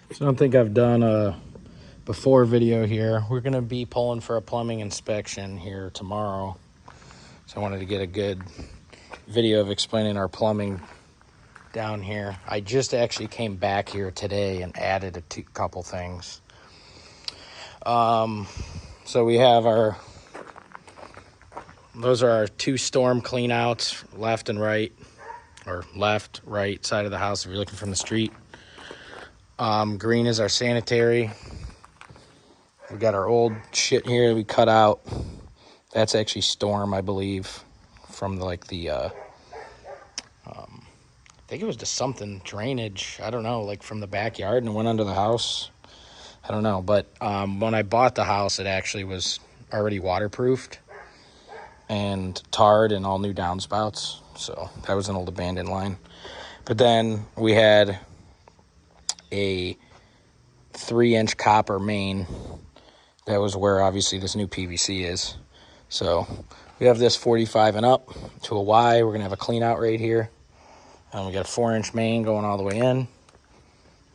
So I don't think I've done a before video here. We're going to be pulling for a plumbing inspection here tomorrow. So I wanted to get a good video of explaining our plumbing down here. I just actually came back here today and added a couple things. So we have those are our two storm clean outs, left and right, or left, right side of the house if you're looking from the street. Green is our sanitary. We got our old shit here we cut out. That's actually storm, I believe, from I think it was just something drainage. I don't know, like from the backyard and it went under the house. I don't know, but when I bought the house, it actually was already waterproofed and tarred and all new downspouts. So that was an old abandoned line. But then we had a 3-inch copper main. That was where obviously this new PVC is. So we have this 45 and up to a Y. We're gonna have a clean out right here. And we got a 4-inch main going all the way in.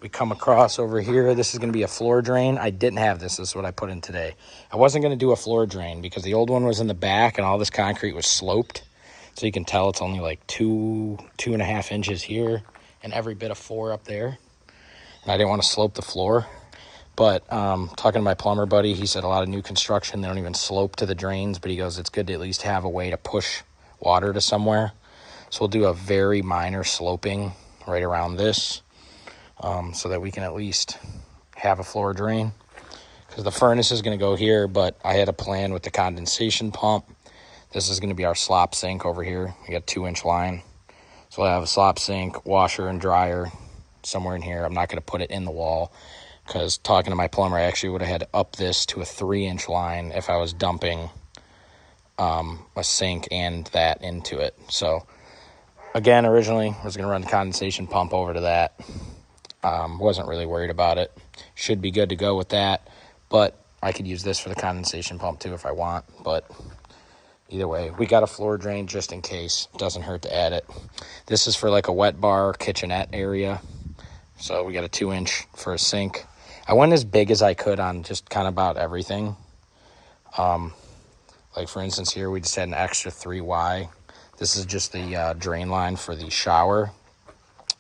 We come across over here. This is gonna be a floor drain. I didn't have this. This is what I put in today. I wasn't gonna do a floor drain because the old one was in the back and all this concrete was sloped. So you can tell it's only like 2.5 inches here and every bit of 4 up there. And I didn't want to slope the floor. But talking to my plumber buddy, he said a lot of new construction, they don't even slope to the drains, but he goes, it's good to at least have a way to push water to somewhere. So we'll do a very minor sloping right around this so that we can at least have a floor drain. Because the furnace is going to go here, but I had a plan with the condensation pump. This is going to be our slop sink over here. We got a 2-inch line. So we'll have a slop sink, washer, and dryer somewhere in here. I'm not going to put it in the wall because talking to my plumber, I actually would have had to up this to a 3-inch line if I was dumping a sink and that into it. So again, originally I was going to run the condensation pump over to that. Wasn't really worried about it. Should be good to go with that, but I could use this for the condensation pump too if I want. But either way, we got a floor drain just in case. Doesn't hurt to add it. This is for like a wet bar kitchenette area. So we got a 2-inch for a sink. I went as big as I could on just kind of about everything. Like for instance here, we just had an extra 3Y. This is just the drain line for the shower.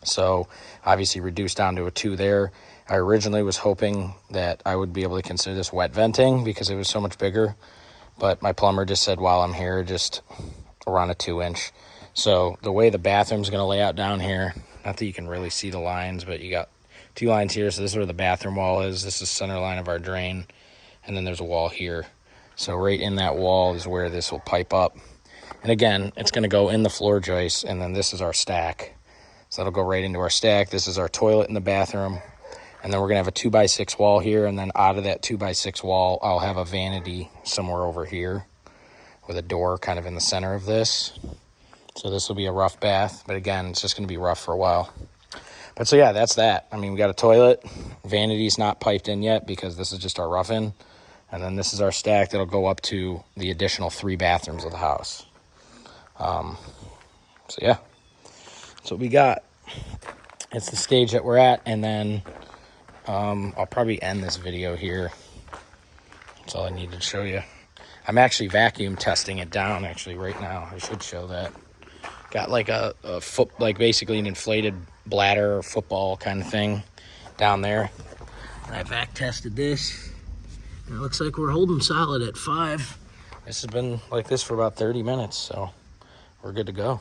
So obviously reduced down to a 2 there. I originally was hoping that I would be able to consider this wet venting because it was so much bigger. But my plumber just said while I'm here, just around a 2-inch. So the way the bathroom's going to lay out down here, not that you can really see the lines, but you got 2 lines here. So this is where the bathroom wall is. This is center line of our drain. And then there's a wall here. So right in that wall is where this will pipe up. And again, it's going to go in the floor joist. And then this is our stack. So that'll go right into our stack. This is our toilet in the bathroom. And then we're going to have a 2x6 wall here. And then out of that 2x6 wall, I'll have a vanity somewhere over here with a door kind of in the center of this. So this will be a rough bath. But again, it's just going to be rough for a while. But so yeah, that's that. I mean, we got a toilet. Vanity's not piped in yet because this is just our rough-in. And then this is our stack that'll go up to the additional 3 bathrooms of the house. So yeah, that's what we got. It's the stage that we're at. And then I'll probably end this video here. That's all I needed to show you. I'm actually vacuum testing it down actually right now. I should show that. Got like a like basically an inflated bladder or football kind of thing down there. And I vac tested this. And it looks like we're holding solid at 5. This has been like this for about 30 minutes, so we're good to go.